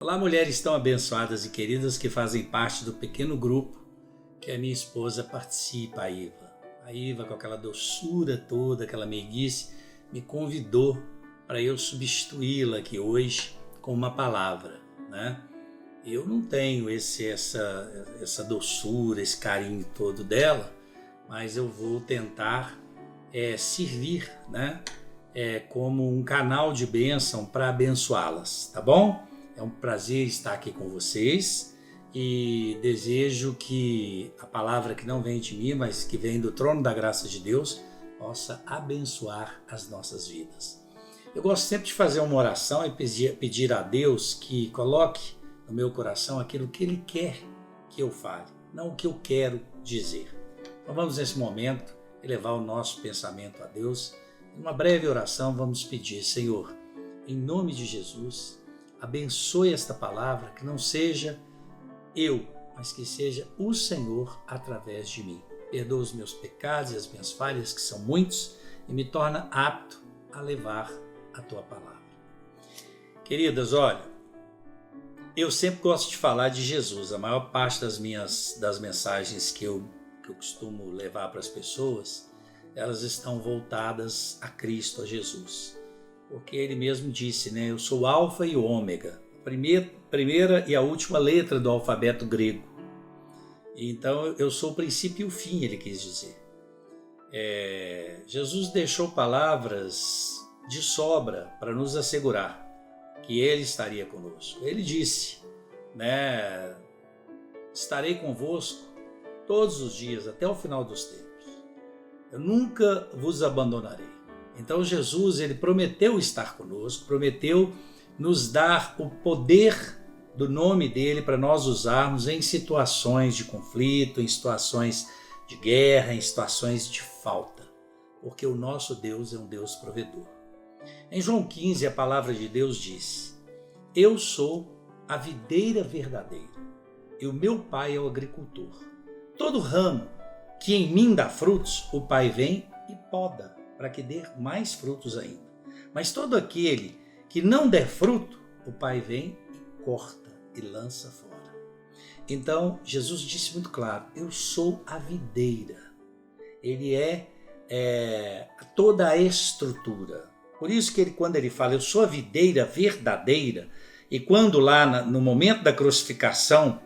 Olá, mulheres tão abençoadas e queridas que fazem parte do pequeno grupo que a minha esposa participa, a Iva. A Iva, com aquela doçura toda, aquela meiguice, me convidou para eu substituí-la aqui hoje com uma palavra, né? Eu não tenho essa doçura, esse carinho todo dela, mas eu vou tentar servir, né? Como um canal de bênção para abençoá-las, tá bom? É um prazer estar aqui com vocês e desejo que a palavra que não vem de mim, mas que vem do trono da graça de Deus, possa abençoar as nossas vidas. Eu gosto sempre de fazer uma oração e pedir a Deus que coloque no meu coração aquilo que Ele quer que eu fale, não o que eu quero dizer. Então vamos nesse momento elevar o nosso pensamento a Deus. Em uma breve oração vamos pedir: Senhor, em nome de Jesus, abençoe esta palavra, que não seja eu, mas que seja o Senhor através de mim. Perdoa os meus pecados e as minhas falhas, que são muitos, e me torna apto a levar a tua palavra. Queridas, olha, eu sempre gosto de falar de Jesus. A maior parte das mensagens que eu costumo levar para as pessoas, elas estão voltadas a Cristo, a Jesus. Porque Ele mesmo disse, né? Eu sou o Alfa e o Ômega, primeira e a última letra do alfabeto grego. Então eu sou o princípio e o fim, Ele quis dizer. Jesus deixou palavras de sobra para nos assegurar que Ele estaria conosco. Ele disse, né? Estarei convosco todos os dias até o final dos tempos. Eu nunca vos abandonarei. Então Jesus, Ele prometeu estar conosco, prometeu nos dar o poder do nome dEle para nós usarmos em situações de conflito, em situações de guerra, em situações de falta, porque o nosso Deus é um Deus provedor. Em João 15, a palavra de Deus diz: Eu sou a videira verdadeira e o meu Pai é o agricultor. Todo ramo que em mim dá frutos, o Pai vem e poda, para que dê mais frutos ainda. Mas todo aquele que não der fruto, o Pai vem e corta e lança fora. Então, Jesus disse muito claro: eu sou a videira. Ele é toda a estrutura. Por isso que quando ele fala, eu sou a videira verdadeira, e quando lá no momento da crucificação,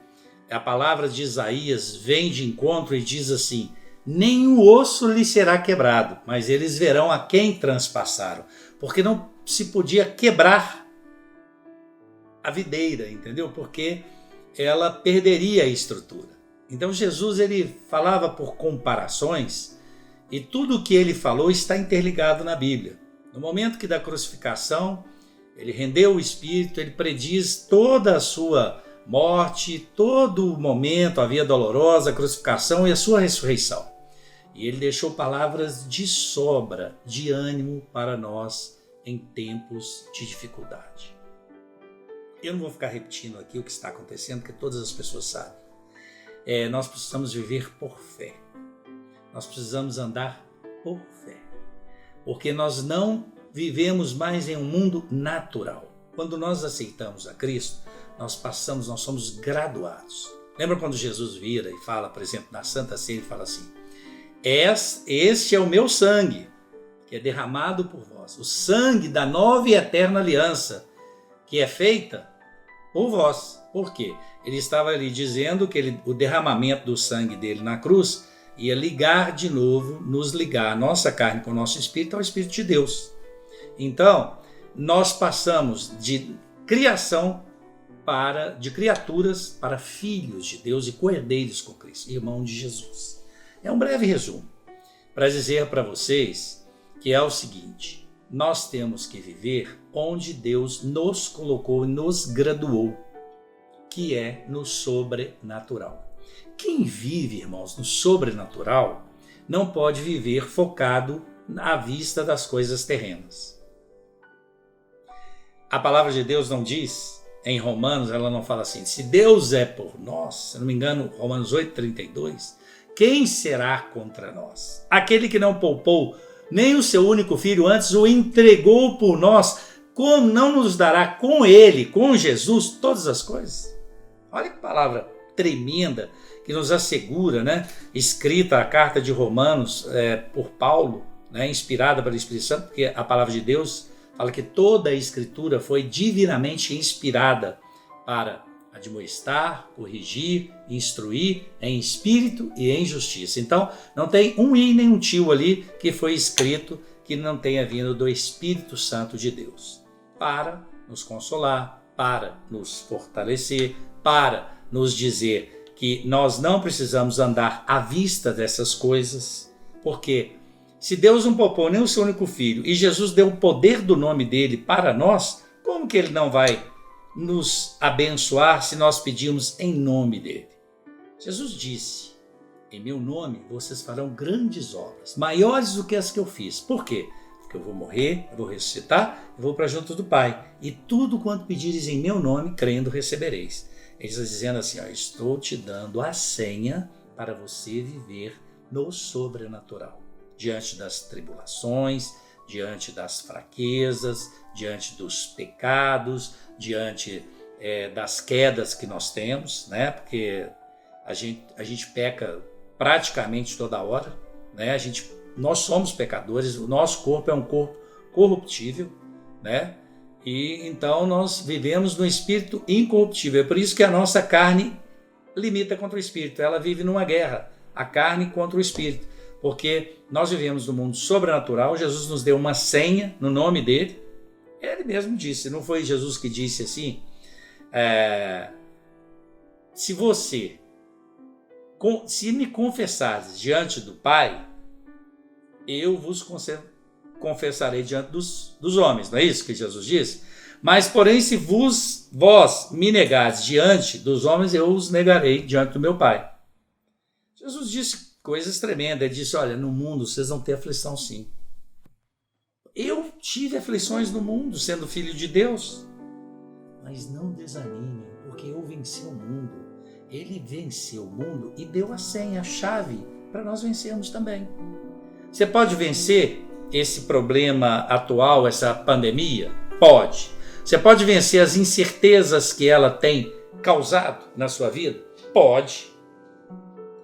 a palavra de Isaías vem de encontro e diz assim: nem o osso lhe será quebrado, mas eles verão a quem transpassaram, porque não se podia quebrar a videira, entendeu? Porque ela perderia a estrutura. Então Jesus, ele falava por comparações, e tudo o que ele falou está interligado na Bíblia. No momento que da crucificação, ele rendeu o Espírito, ele prediz toda a sua morte, todo o momento, a via dolorosa, a crucificação e a sua ressurreição. E ele deixou palavras de sobra, de ânimo para nós em tempos de dificuldade. Eu não vou ficar repetindo aqui o que está acontecendo, porque todas as pessoas sabem. Nós precisamos viver por fé. Nós precisamos andar por fé. Porque nós não vivemos mais em um mundo natural. Quando nós aceitamos a Cristo, nós somos graduados. Lembra quando Jesus vira e fala, por exemplo, na Santa Ceia, ele fala assim: este é o meu sangue, que é derramado por vós, o sangue da nova e eterna aliança, que é feita por vós. Por quê? Ele estava ali dizendo que o derramamento do sangue dele na cruz ia ligar de novo, nos ligar a nossa carne com o nosso espírito ao Espírito de Deus. Então, nós passamos de criação de criaturas para filhos de Deus e co-herdeiros com Cristo, irmão de Jesus. É um breve resumo para dizer para vocês que é o seguinte: nós temos que viver onde Deus nos colocou e nos graduou, que é no sobrenatural. Quem vive, irmãos, no sobrenatural não pode viver focado à vista das coisas terrenas. A palavra de Deus não diz, em Romanos, ela não fala assim: se Deus é por nós, se não me engano, Romanos 8,32, quem será contra nós? Aquele que não poupou nem o seu único filho, antes o entregou por nós como não nos dará com ele, com Jesus, todas as coisas? Olha que palavra tremenda que nos assegura, né? Escrita a carta de Romanos por Paulo, né? Inspirada pelo Espírito Santo, porque a palavra de Deus fala que toda a Escritura foi divinamente inspirada para admoestar, corrigir, instruir em espírito e em justiça. Então, não tem um i nem um tio ali que foi escrito que não tenha vindo do Espírito Santo de Deus, para nos consolar, para nos fortalecer, para nos dizer que nós não precisamos andar à vista dessas coisas, porque se Deus não poupou nem o seu único filho e Jesus deu o poder do nome dele para nós, como que ele não vai nos abençoar se nós pedirmos em nome dele? Jesus disse: em meu nome vocês farão grandes obras, maiores do que as que eu fiz. Por quê? Porque eu vou morrer, eu vou ressuscitar, eu vou para junto do Pai, e tudo quanto pedires em meu nome, crendo, recebereis. Ele está dizendo assim: estou te dando a senha para você viver no sobrenatural, diante das tribulações, diante das fraquezas, diante dos pecados, diante das quedas que nós temos, né? Porque a gente peca praticamente toda hora, né? Nós somos pecadores, o nosso corpo é um corpo corruptível, né? E então nós vivemos no espírito incorruptível. É por isso que a nossa carne limita contra o espírito, ela vive numa guerra, a carne contra o espírito, porque nós vivemos no mundo sobrenatural. Jesus nos deu uma senha no nome dele. Ele mesmo disse, não foi Jesus que disse assim? Se me confessares diante do Pai, eu vos confessarei diante dos homens. Não é isso que Jesus disse? Mas, porém, se vós me negares diante dos homens, eu os negarei diante do meu Pai. Jesus disse coisas tremendas. Ele disse: olha, no mundo vocês vão ter aflição, sim. Eu tive aflições no mundo, sendo filho de Deus. Mas não desanimem, porque eu venci o mundo. Ele venceu o mundo e deu a senha, a chave, para nós vencermos também. Você pode vencer esse problema atual, essa pandemia? Pode. Você pode vencer as incertezas que ela tem causado na sua vida? Pode.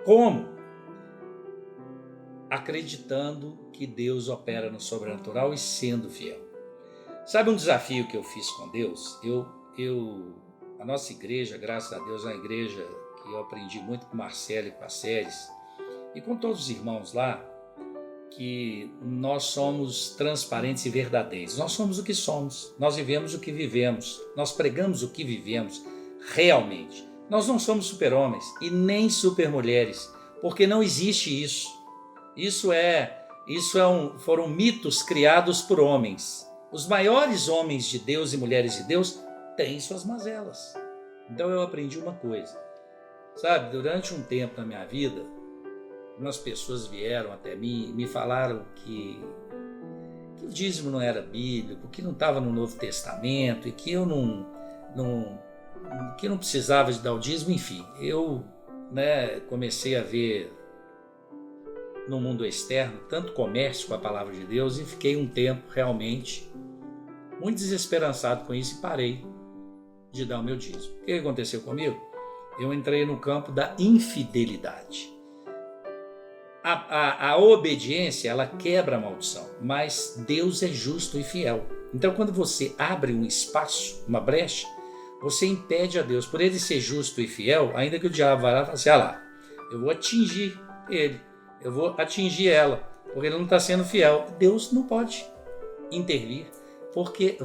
Como? Acreditando que Deus opera no sobrenatural e sendo fiel. Sabe um desafio que eu fiz com Deus? A nossa igreja, graças a Deus, é uma igreja que eu aprendi muito com o Marcelo e com a Séries e com todos os irmãos lá, que nós somos transparentes e verdadeiros. Nós somos o que somos, nós vivemos o que vivemos, nós pregamos o que vivemos realmente. Nós não somos super-homens e nem super-mulheres, porque não existe isso. Foram mitos criados por homens. Os maiores homens de Deus e mulheres de Deus têm suas mazelas. Então eu aprendi uma coisa, sabe? Durante um tempo na minha vida, umas pessoas vieram até mim e me falaram que o dízimo não era bíblico, que não estava no Novo Testamento e que eu que não precisava de dar o dízimo. Enfim, eu comecei a ver no mundo externo tanto comércio com a palavra de Deus e fiquei um tempo realmente muito desesperançado com isso e parei de dar o meu dízimo. O que aconteceu comigo? Eu entrei no campo da infidelidade. A obediência, ela quebra a maldição, mas Deus é justo e fiel. Então, quando você abre um espaço, uma brecha, você impede a Deus. Por ele ser justo e fiel, ainda que o diabo vá lá e fale assim: lá, eu vou atingir ele, eu vou atingir ela, porque ele não está sendo fiel. Deus não pode intervir, porque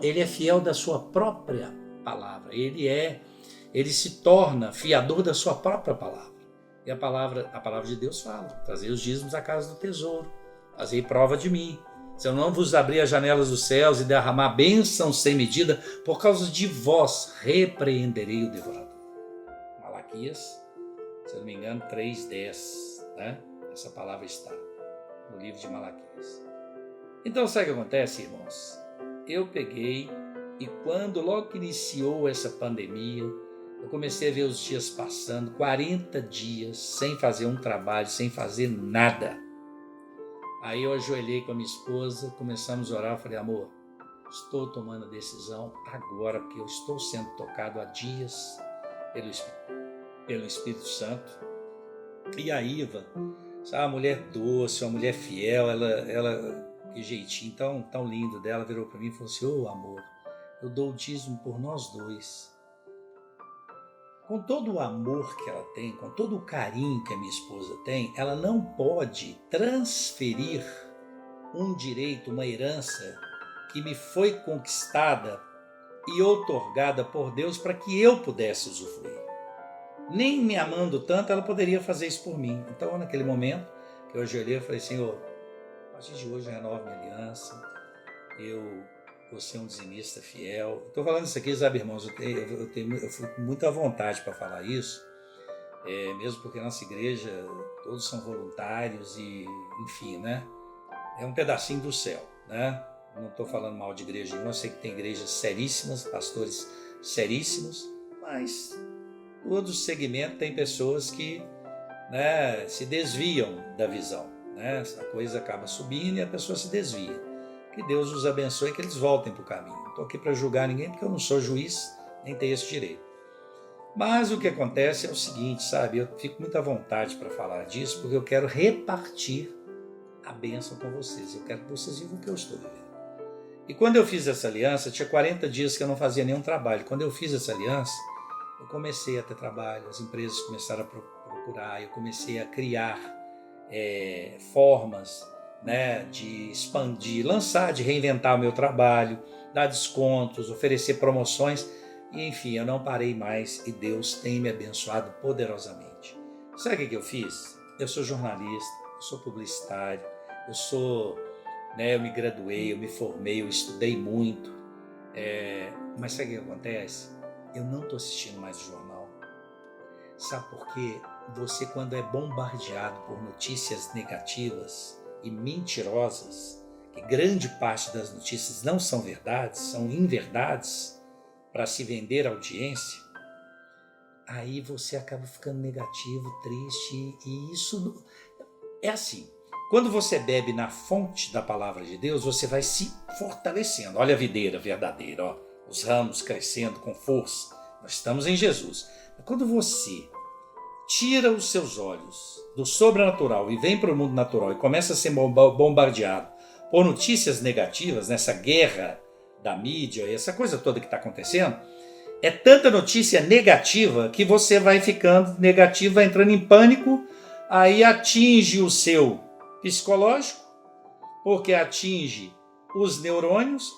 ele é fiel da sua própria palavra. Ele se torna fiador da sua própria palavra. E a palavra de Deus fala: trazei os dízimos à casa do tesouro, fazei prova de mim. Se eu não vos abrir as janelas dos céus e derramar bênção sem medida, por causa de vós repreenderei o devorador. Malaquias, se eu não me engano, 3:10, né? Essa palavra está no livro de Malaquias. Então, sabe o que acontece, irmãos? Eu peguei e logo que iniciou essa pandemia, eu comecei a ver os dias passando, 40 dias sem fazer um trabalho, sem fazer nada. Aí eu ajoelhei com a minha esposa, começamos a orar, eu falei: amor, estou tomando a decisão agora, porque eu estou sendo tocado há dias pelo Espírito Santo. E a Iva, sabe, uma mulher doce, uma mulher fiel, ela que jeitinho tão lindo dela, virou para mim e falou assim: ô amor, eu dou o dízimo por nós dois. Com todo o amor que ela tem, com todo o carinho que a minha esposa tem, ela não pode transferir um direito, uma herança que me foi conquistada e outorgada por Deus para que eu pudesse usufruir. Nem me amando tanto, ela poderia fazer isso por mim. Então, naquele momento que eu ajoelhei, eu falei: Senhor, a partir de hoje eu renovo minha aliança, eu vou ser um dizimista fiel. Estou falando isso aqui, sabe, irmãos, eu fui com muita vontade para falar isso, mesmo porque a nossa igreja, todos são voluntários e, enfim, né? É um pedacinho do céu, né? Não estou falando mal de igreja nenhuma, eu sei que tem igrejas seríssimas, pastores seríssimos, mas todo segmento tem pessoas que, né, se desviam da visão, né? A coisa acaba subindo e a pessoa se desvia. Que Deus os abençoe e que eles voltem para o caminho. Não estou aqui para julgar ninguém, porque eu não sou juiz, nem tenho esse direito. Mas o que acontece é o seguinte, sabe? Eu fico com muita vontade para falar disso, porque eu quero repartir a bênção com vocês. Eu quero que vocês vivam o que eu estou vivendo. E quando eu fiz essa aliança, tinha 40 dias que eu não fazia nenhum trabalho. Quando eu fiz essa aliança, eu comecei a ter trabalho, as empresas começaram a procurar, eu comecei a criar formas, né, de expandir, lançar, de reinventar o meu trabalho, dar descontos, oferecer promoções, e enfim, eu não parei mais e Deus tem me abençoado poderosamente. Sabe o que eu fiz? Eu sou jornalista, eu sou publicitário, eu me graduei, eu me formei, eu estudei muito, mas sabe o que acontece? Eu não estou assistindo mais o jornal. Sabe por quê? Você, quando é bombardeado por notícias negativas e mentirosas, que grande parte das notícias não são verdades, são inverdades para se vender audiência, aí você acaba ficando negativo, triste, e isso é assim. Quando você bebe na fonte da palavra de Deus, você vai se fortalecendo. Olha a videira verdadeira, ó, os ramos crescendo com força. Nós estamos em Jesus. Quando você tira os seus olhos do sobrenatural e vem para o mundo natural e começa a ser bombardeado por notícias negativas, nessa guerra da mídia, essa coisa toda que está acontecendo, é tanta notícia negativa que você vai ficando negativo, vai entrando em pânico, aí atinge o seu psicológico, porque atinge os neurônios,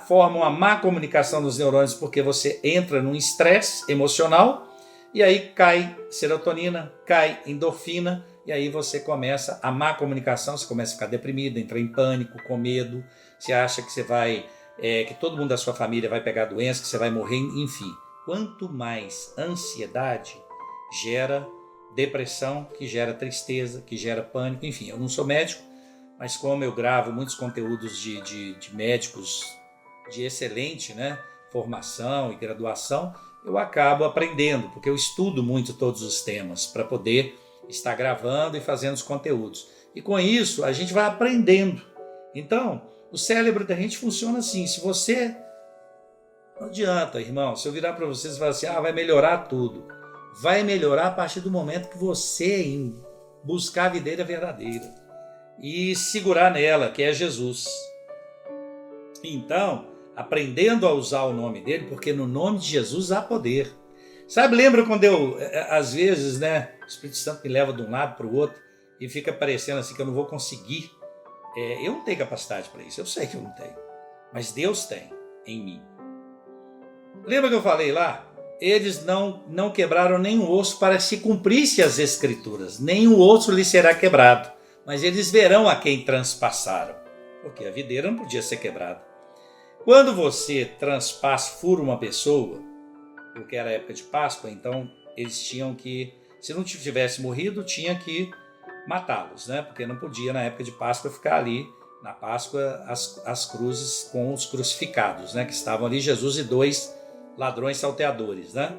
forma uma má comunicação dos neurônios, porque você entra num estresse emocional, e aí cai serotonina, cai endorfina, e aí você começa a má comunicação, você começa a ficar deprimido, entrar em pânico, com medo, você acha que você vai, que todo mundo da sua família vai pegar doença, que você vai morrer, enfim. Quanto mais ansiedade gera depressão, que gera tristeza, que gera pânico, enfim. Eu não sou médico, mas como eu gravo muitos conteúdos de médicos de excelente, né, formação e graduação, eu acabo aprendendo, porque eu estudo muito todos os temas para poder estar gravando e fazendo os conteúdos. E com isso, a gente vai aprendendo. Então, o cérebro da gente funciona assim. Se você... Não adianta, irmão, se eu virar para vocês e falar assim, vai melhorar tudo. Vai melhorar a partir do momento que você buscar a videira verdadeira e segurar nela, que é Jesus. Então, aprendendo a usar o nome dele, porque no nome de Jesus há poder. Sabe, lembra quando eu, às vezes, né, o Espírito Santo me leva de um lado para o outro e fica parecendo assim que eu não vou conseguir. Eu não tenho capacidade para isso, eu sei que eu não tenho, mas Deus tem em mim. Lembra que eu falei lá? Eles não quebraram nenhum osso para se cumprisse as Escrituras, nenhum osso lhe será quebrado, mas eles verão a quem transpassaram, porque a videira não podia ser quebrada. Quando você fura uma pessoa, porque era época de Páscoa, então eles tinham que, se não tivesse morrido, tinha que matá-los, né? Porque não podia na época de Páscoa ficar ali, na Páscoa, as cruzes com os crucificados, né? Que estavam ali, Jesus e 2 ladrões salteadores, né?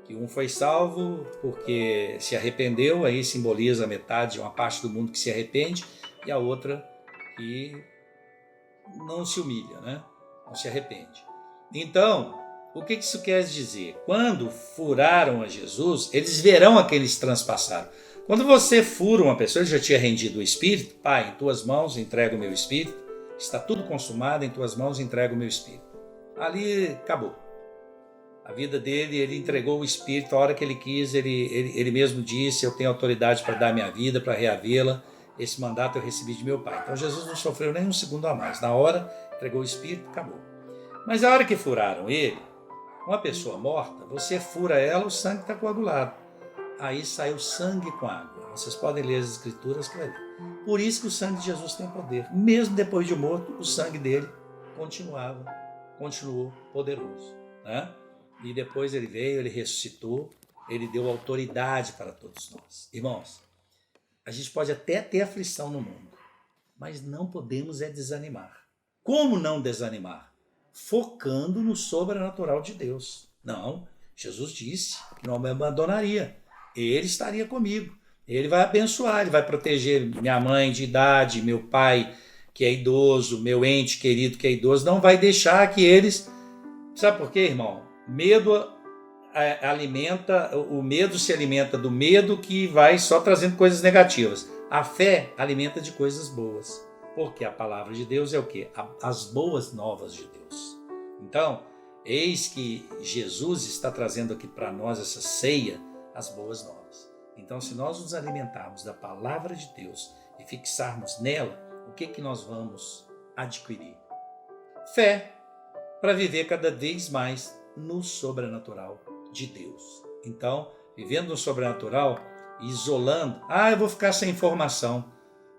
Que um foi salvo porque se arrependeu, aí simboliza metade, uma parte do mundo que se arrepende, e a outra que não se humilha, né? não se arrepende. Então, o que isso quer dizer? Quando furaram a Jesus, eles verão a quem eles transpassaram. Quando você fura uma pessoa, ele já tinha rendido o espírito, Pai, em tuas mãos entrego o meu espírito, está tudo consumado, em tuas mãos entrego o meu espírito. Ali acabou. A vida dele, ele entregou o espírito a hora que ele quis, ele mesmo disse, eu tenho autoridade para dar minha vida, para reavê-la, esse mandato eu recebi de meu Pai. Então Jesus não sofreu nem um segundo a mais. Na hora, entregou o espírito, acabou. Mas a hora que furaram ele, uma pessoa morta, você fura ela, o sangue está coagulado. Aí saiu sangue com água. Vocês podem ler as escrituras para ver. Por isso que o sangue de Jesus tem poder. Mesmo depois de morto, o sangue dele continuou poderoso. Né? E depois ele veio, ele ressuscitou, ele deu autoridade para todos nós. Irmãos, a gente pode até ter aflição no mundo, mas não podemos desanimar. Como não desanimar? Focando no sobrenatural de Deus. Não, Jesus disse que não me abandonaria. Ele estaria comigo. Ele vai abençoar, ele vai proteger minha mãe de idade, meu pai que é idoso, meu ente querido que é idoso. Não vai deixar que eles... Sabe por quê, irmão? O medo se alimenta do medo que vai só trazendo coisas negativas. A fé alimenta de coisas boas. Porque a palavra de Deus é o quê? As boas novas de Deus. Então, eis que Jesus está trazendo aqui para nós essa ceia, as boas novas. Então, se nós nos alimentarmos da palavra de Deus e fixarmos nela, o que nós vamos adquirir? Fé, para viver cada vez mais no sobrenatural de Deus. Então, vivendo no sobrenatural, isolando, eu vou ficar sem informação.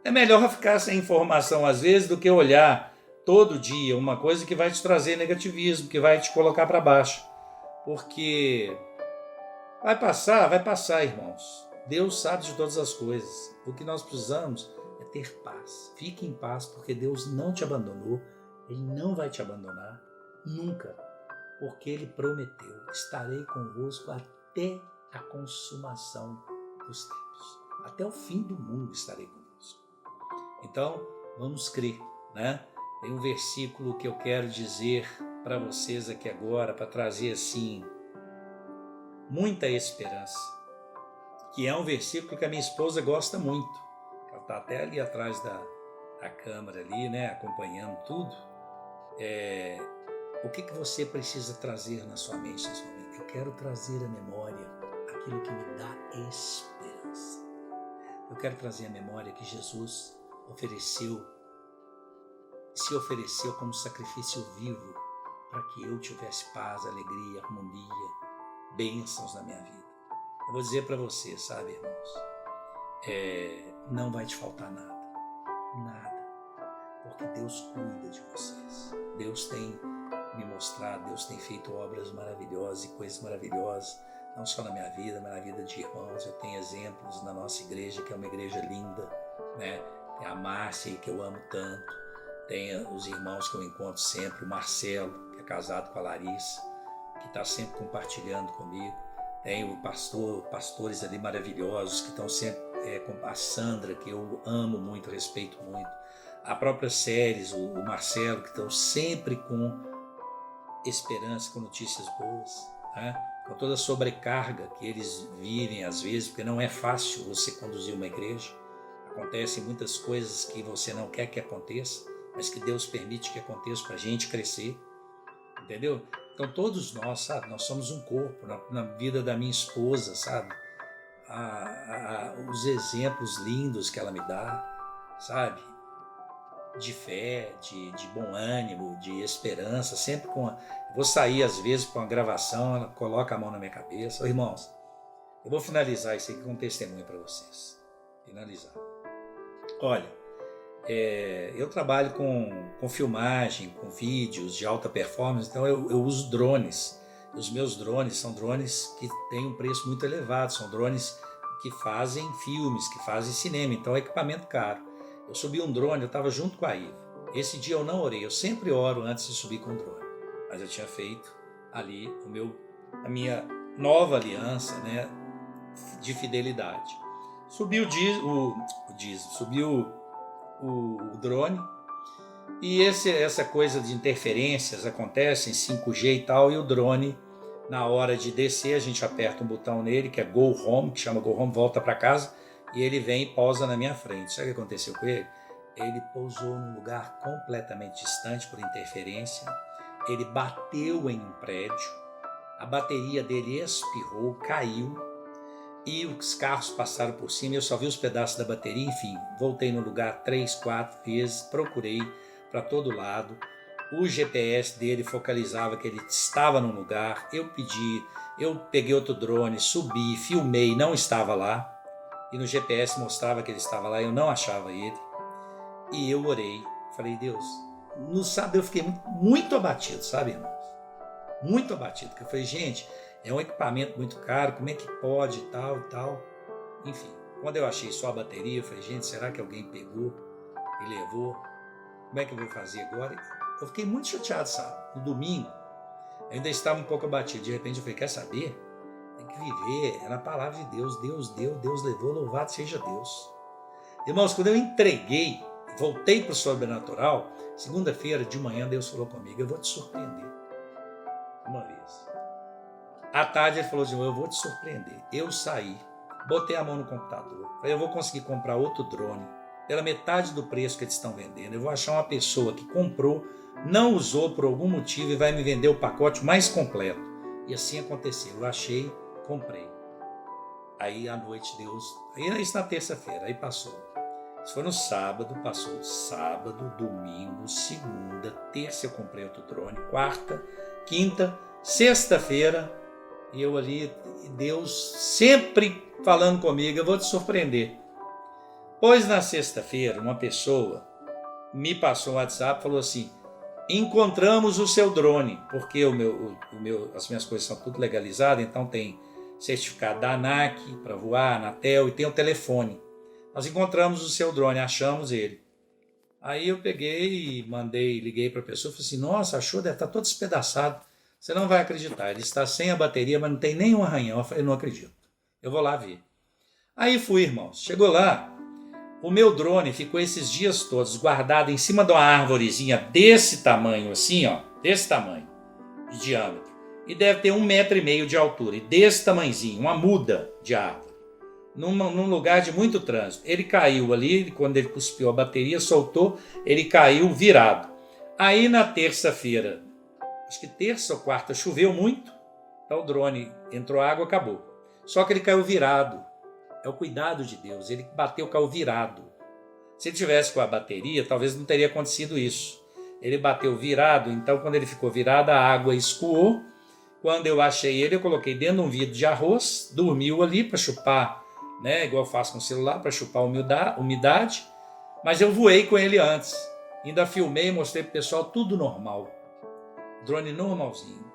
É melhor ficar sem informação às vezes do que olhar todo dia uma coisa que vai te trazer negativismo, que vai te colocar para baixo. Porque vai passar, irmãos. Deus sabe de todas as coisas. O que nós precisamos é ter paz. Fique em paz, porque Deus não te abandonou. Ele não vai te abandonar nunca. Porque Ele prometeu, estarei convosco até a consumação dos tempos. Até o fim do mundo estarei convosco. Então, vamos crer, né? Tem um versículo que eu quero dizer para vocês aqui agora, para trazer assim muita esperança, que é um versículo que a minha esposa gosta muito. Ela está até ali atrás da câmera ali, né, acompanhando tudo. O que você precisa trazer na sua mente, Eu quero trazer à memória aquilo que me dá esperança. Eu quero trazer à memória que Jesus se ofereceu como sacrifício vivo para que eu tivesse paz, alegria, harmonia, bênçãos na minha vida. Eu vou dizer para você, sabe, irmãos, não vai te faltar nada, porque Deus cuida de vocês. Deus tem me mostrado, Deus tem feito obras maravilhosas e coisas maravilhosas, não só na minha vida, mas na vida de irmãos. Eu tenho exemplos na nossa igreja, que é uma igreja linda, né? Tem a Márcia, que eu amo tanto, tem os irmãos que eu encontro sempre, o Marcelo, que é casado com a Larissa, que está sempre compartilhando comigo, tem o pastores ali maravilhosos, que estão sempre com a Sandra, que eu amo muito, respeito muito, a própria Séries, o Marcelo, que estão sempre com esperança, com notícias boas, né? Com toda a sobrecarga que eles vivem às vezes, porque não é fácil você conduzir uma igreja. Acontecem muitas coisas que você não quer que aconteça, mas que Deus permite que aconteça para a gente crescer, entendeu? Então todos nós, sabe, nós somos um corpo. Na vida da minha esposa, sabe, os exemplos lindos que ela me dá, sabe, de fé, de bom ânimo, de esperança, sempre com vou sair às vezes com a gravação, ela coloca a mão na minha cabeça. Irmãos, eu vou finalizar isso aqui com um testemunho para vocês. Finalizar. Olha, eu trabalho com filmagem, com vídeos de alta performance, então eu uso drones. Os meus drones são drones que têm um preço muito elevado, são drones que fazem filmes, que fazem cinema, então é equipamento caro. Eu subi um drone, eu estava junto com a Iva. Esse dia eu não orei, eu sempre oro antes de subir com o drone. Mas eu tinha feito ali a minha nova aliança, né, de fidelidade. Subi subi o drone E essa coisa de interferências acontece em 5G e tal, e o drone, na hora de descer, a gente aperta um botão nele, que é Go Home, que chama Go Home, volta para casa, e ele vem e pousa na minha frente. Sabe o que aconteceu com ele? Ele pousou num lugar completamente distante por interferência, ele bateu em um prédio, a bateria dele espirrou, caiu, e os carros passaram por cima, eu só vi os pedaços da bateria, enfim, voltei no lugar 3, 4 vezes, procurei para todo lado, o GPS dele focalizava que ele estava num lugar, eu peguei outro drone, subi, filmei, não estava lá, e no GPS mostrava que ele estava lá, eu não achava ele, e eu orei, falei, Deus, no sábado eu fiquei muito abatido, sabe, irmãos? Muito abatido, porque eu falei, gente, é um equipamento muito caro, como é que pode e tal e tal. Enfim, quando eu achei só a bateria, eu falei, gente, será que alguém pegou e levou? Como é que eu vou fazer agora? Eu fiquei muito chateado, sabe? No domingo, eu ainda estava um pouco abatido. De repente eu falei, quer saber? Tem que viver, é na palavra de Deus. Deus deu, Deus levou, louvado seja Deus. Irmãos, quando eu entreguei, voltei para o sobrenatural, segunda-feira de manhã Deus falou comigo, eu vou te surpreender. Uma vez. À tarde ele falou assim, eu vou te surpreender. Eu saí, botei a mão no computador, falei, eu vou conseguir comprar outro drone pela metade do preço que eles estão vendendo. Eu vou achar uma pessoa que comprou, não usou por algum motivo e vai me vender o pacote mais completo. E assim aconteceu. Eu achei, comprei. Aí à noite Deus... Aí isso na terça-feira, aí passou. Isso foi no sábado, passou sábado, domingo, segunda, terça eu comprei outro drone, quarta, quinta, sexta-feira, e eu ali, Deus sempre falando comigo, eu vou te surpreender. Pois na sexta-feira, uma pessoa me passou um WhatsApp e falou assim, encontramos o seu drone, porque as minhas coisas são tudo legalizadas, então tem certificado da ANAC para voar, Anatel, e tem o telefone. Nós encontramos o seu drone, achamos ele. Aí eu peguei e liguei para a pessoa, falei assim, nossa, achou, deve estar todo despedaçado. Você não vai acreditar, ele está sem a bateria, mas não tem nenhum arranhão. Eu falei, não acredito, eu vou lá ver. Aí fui, irmãos, chegou lá, o meu drone ficou esses dias todos guardado em cima de uma árvorezinha desse tamanho, assim, ó, desse tamanho, de diâmetro. E deve ter 1,5 metro de altura, e desse tamanhozinho, uma muda de árvore. Num lugar de muito trânsito. Ele caiu ali, quando ele cuspiu a bateria, soltou, ele caiu virado. Aí na terça-feira, acho que terça ou quarta, choveu muito, então o drone entrou água, acabou. Só que ele caiu virado. É o cuidado de Deus, ele bateu, caiu virado. Se ele tivesse com a bateria, talvez não teria acontecido isso. Ele bateu virado, então quando ele ficou virado, a água escoou. Quando eu achei ele, eu coloquei dentro de um vidro de arroz, dormiu ali para chupar, né, igual eu faço com o celular, para chupar a umidade, mas eu voei com ele antes. Ainda filmei, mostrei para o pessoal, tudo normal. Drone normalzinho.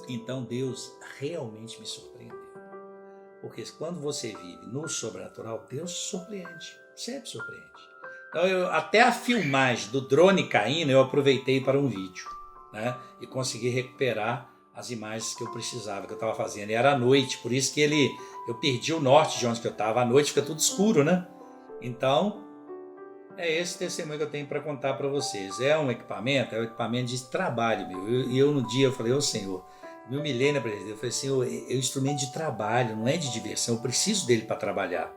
Então Deus realmente me surpreendeu. Porque quando você vive no sobrenatural, Deus te surpreende, sempre surpreende. Então até a filmagem do drone caindo eu aproveitei para um vídeo, né, e consegui recuperar as imagens que eu precisava, que eu estava fazendo. E era à noite, por isso que eu perdi o norte de onde eu estava. À noite fica tudo escuro, né? Então, é esse testemunho que eu tenho para contar para vocês. É um equipamento de trabalho meu. E eu no dia eu falei, ô Senhor, me humilhei na presença. Eu falei, Senhor, é um instrumento de trabalho, não é de diversão. Eu preciso dele para trabalhar.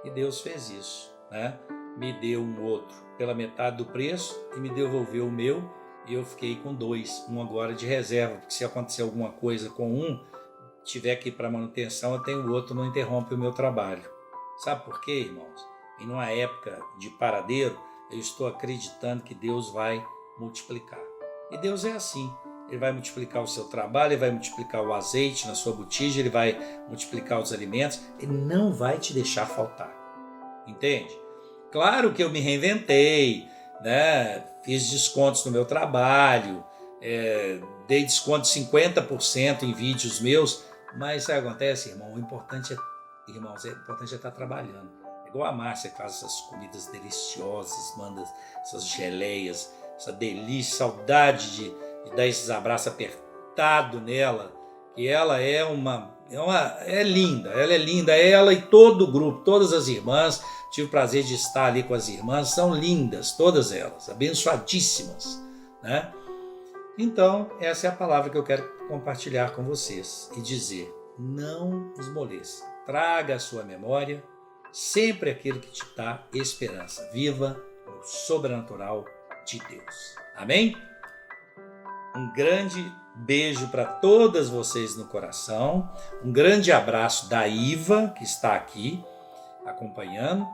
E Deus fez isso, né? Me deu um outro pela metade do preço e me devolveu o meu. E eu fiquei com 2, um agora de reserva, porque se acontecer alguma coisa com um, tiver que ir para manutenção, eu tenho o outro, não interrompe o meu trabalho. Sabe por quê, irmãos? Em uma época de paradeiro, eu estou acreditando que Deus vai multiplicar. E Deus é assim, Ele vai multiplicar o seu trabalho, Ele vai multiplicar o azeite na sua botija, Ele vai multiplicar os alimentos, Ele não vai te deixar faltar. Entende? Claro que eu me reinventei, né? Fiz descontos no meu trabalho, dei desconto de 50% em vídeos meus, mas sabe o que acontece, irmão? O importante é estar trabalhando. É igual a Márcia que faz essas comidas deliciosas, manda essas geleias, essa delícia, saudade de dar esses abraços apertados nela, que ela é uma É linda, ela é linda, ela e todo o grupo, todas as irmãs, tive o prazer de estar ali com as irmãs, são lindas, todas elas, abençoadíssimas, né? Então, essa é a palavra que eu quero compartilhar com vocês e dizer: não esmoreça, traga à sua memória sempre aquilo que te dá esperança, viva no sobrenatural de Deus. Amém? Um grande beijo para todas vocês no coração, um grande abraço da Iva, que está aqui acompanhando,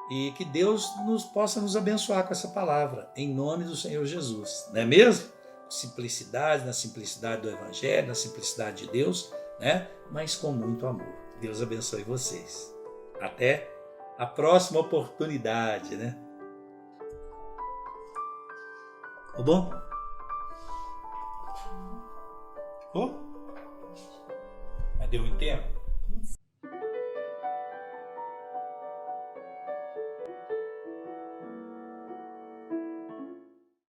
e que Deus possa nos abençoar com essa palavra, em nome do Senhor Jesus, não é mesmo? Simplicidade, na simplicidade do Evangelho, na simplicidade de Deus, né? Mas com muito amor. Deus abençoe vocês. Até a próxima oportunidade, né? Tá bom? Oh? Mas deu um tempo?